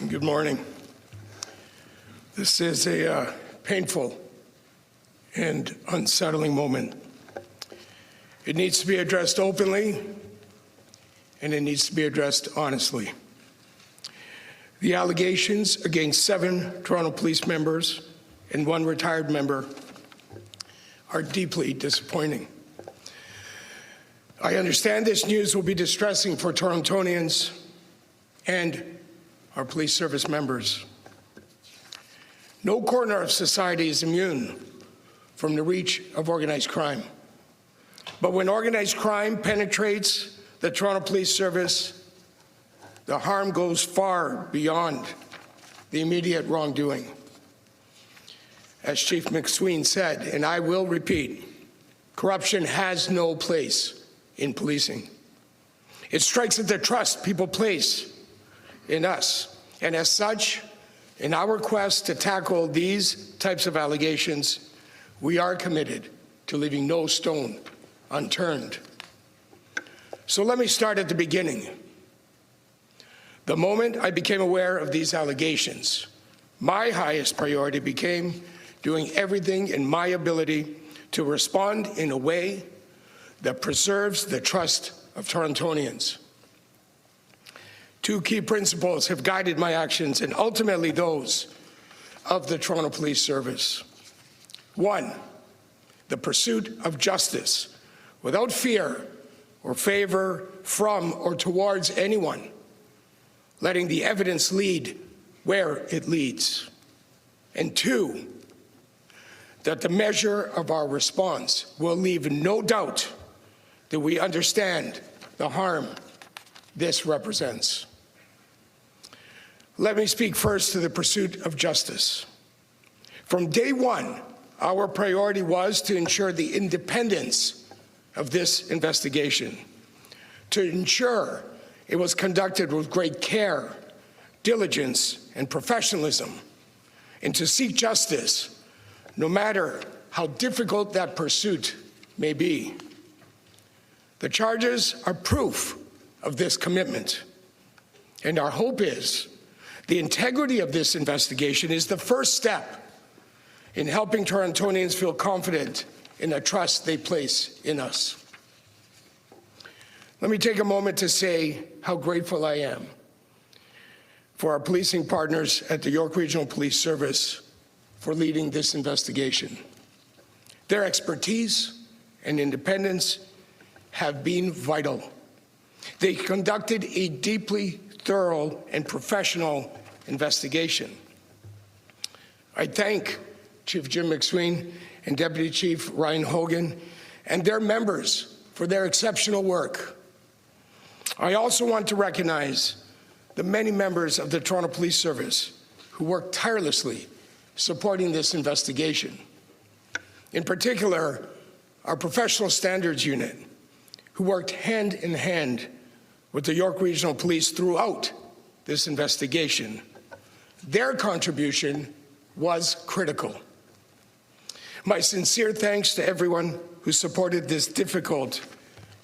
Good morning. This is a painful and unsettling moment. It needs to be addressed openly, and it needs to be addressed honestly. The allegations against 7 Toronto Police members and 1 retired member are deeply disappointing. I understand this news will be distressing for Torontonians and our police service members. No corner of society is immune from the reach of organized crime. But when organized crime penetrates the Toronto Police Service, the harm goes far beyond the immediate wrongdoing. As Chief McSween said, and I will repeat, corruption has no place in policing. It strikes at the trust people place in us. And as such, in our quest to tackle these types of allegations, we are committed to leaving no stone unturned. So let me start at the beginning. The moment I became aware of these allegations, my highest priority became doing everything in my ability to respond in a way that preserves the trust of Torontonians. 2 key principles have guided my actions and ultimately those of the Toronto Police Service. 1, the pursuit of justice without fear or favor from or towards anyone, letting the evidence lead where it leads. And 2, that the measure of our response will leave no doubt that we understand the harm this represents. Let me speak first to the pursuit of justice. From day one, our priority was to ensure the independence of this investigation, to ensure it was conducted with great care, diligence, and professionalism, and to seek justice, no matter how difficult that pursuit may be. The charges are proof of this commitment, and our hope is the integrity of this investigation is the first step in helping Torontonians feel confident in the trust they place in us. Let me take a moment to say how grateful I am for our policing partners at the York Regional Police Service for leading this investigation. Their expertise and independence have been vital. They conducted a deeply thorough and professional investigation. I thank Chief Jim McSween and Deputy Chief Ryan Hogan and their members for their exceptional work. I also want to recognize the many members of the Toronto Police Service who worked tirelessly supporting this investigation. In particular, our Professional Standards Unit, who worked hand in hand with the York Regional Police throughout this investigation. Their contribution was critical. My sincere thanks to everyone who supported this difficult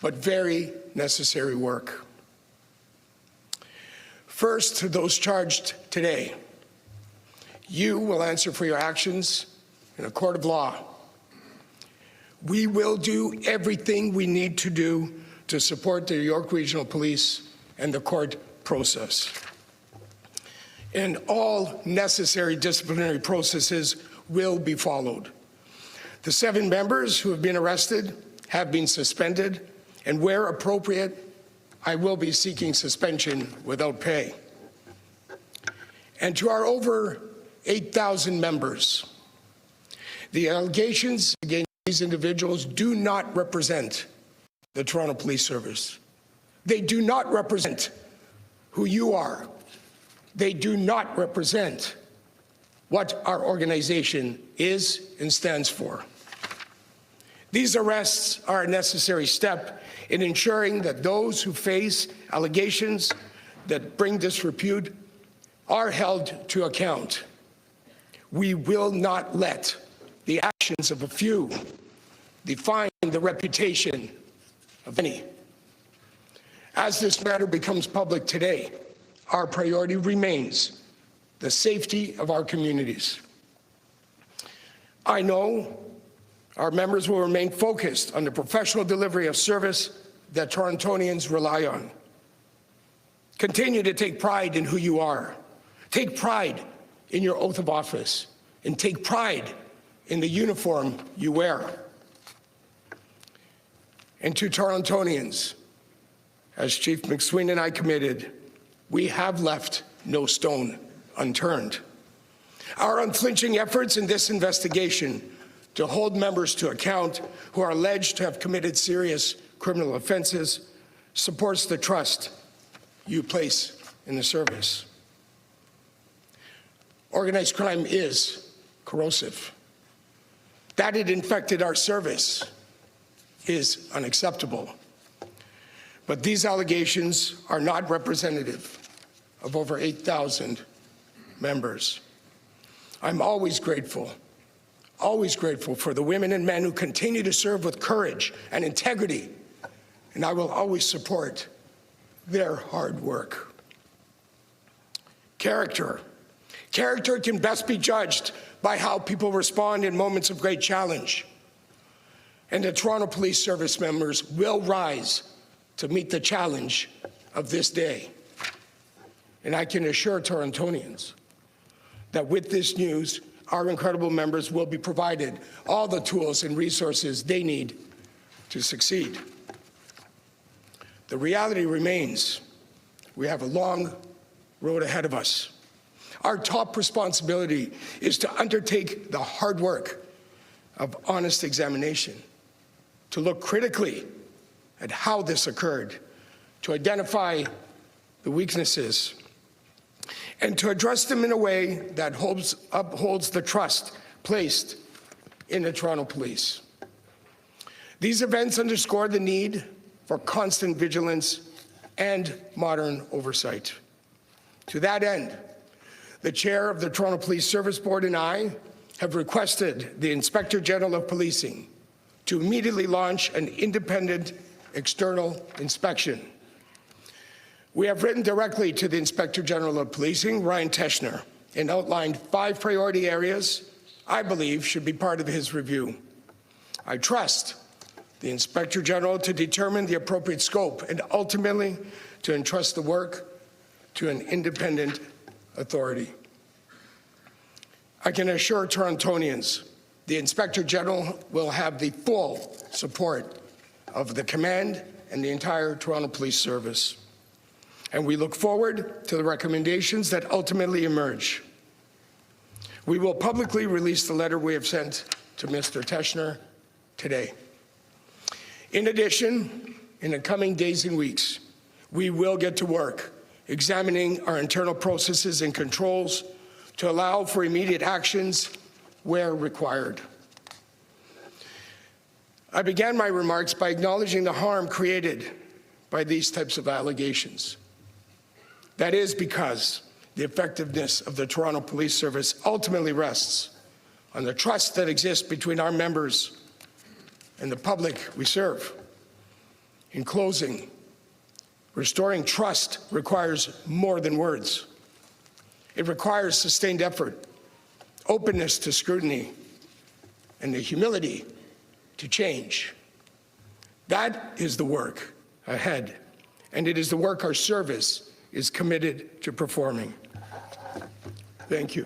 but very necessary work. First, to those charged today, you will answer for your actions in a court of law. We will do everything we need to do to support the York Regional Police and the court process. And all necessary disciplinary processes will be followed. The 7 members who have been arrested have been suspended, and where appropriate, I will be seeking suspension without pay. And to our over 8,000 members, the allegations against these individuals do not represent the Toronto Police Service. They do not represent who you are. They do not represent what our organization is and stands for. These arrests are a necessary step in ensuring that those who face allegations that bring disrepute are held to account. We will not let the actions of a few define the reputation of many. As this matter becomes public today, our priority remains the safety of our communities. I know our members will remain focused on the professional delivery of service that Torontonians rely on. Continue to take pride in who you are. Take pride in your oath of office, and take pride in the uniform you wear. And to Torontonians, as Chief McSween and I committed, we have left no stone unturned. Our unflinching efforts in this investigation to hold members to account who are alleged to have committed serious criminal offenses supports the trust you place in the service. Organized crime is corrosive. That it infected our service is unacceptable. But these allegations are not representative of over 8,000 members. I'm always grateful for the women and men who continue to serve with courage and integrity, and I will always support their hard work. Character can best be judged by how people respond in moments of great challenge. And the Toronto Police Service members will rise to meet the challenge of this day. And I can assure Torontonians that with this news, our incredible members will be provided all the tools and resources they need to succeed. The reality remains, we have a long road ahead of us. Our top responsibility is to undertake the hard work of honest examination, to look critically at how this occurred, to identify the weaknesses, and to address them in a way that upholds the trust placed in the Toronto Police. These events underscore the need for constant vigilance and modern oversight. To that end, the chair of the Toronto Police Service Board and I have requested the Inspector General of Policing to immediately launch an independent external inspection. We have written directly to the Inspector General of Policing, Ryan Teschner, and outlined 5 priority areas I believe should be part of his review. I trust the Inspector General to determine the appropriate scope and ultimately to entrust the work to an independent authority. I can assure Torontonians the Inspector General will have the full support of the command and the entire Toronto Police Service. And we look forward to the recommendations that ultimately emerge. We will publicly release the letter we have sent to Mr. Teschner today. In addition, in the coming days and weeks, we will get to work examining our internal processes and controls to allow for immediate actions where required. I began my remarks by acknowledging the harm created by these types of allegations. That is because the effectiveness of the Toronto Police Service ultimately rests on the trust that exists between our members and the public we serve. In closing, restoring trust requires more than words. It requires sustained effort, openness to scrutiny, and the humility to change. That is the work ahead, and it is the work our service is committed to performing. Thank you.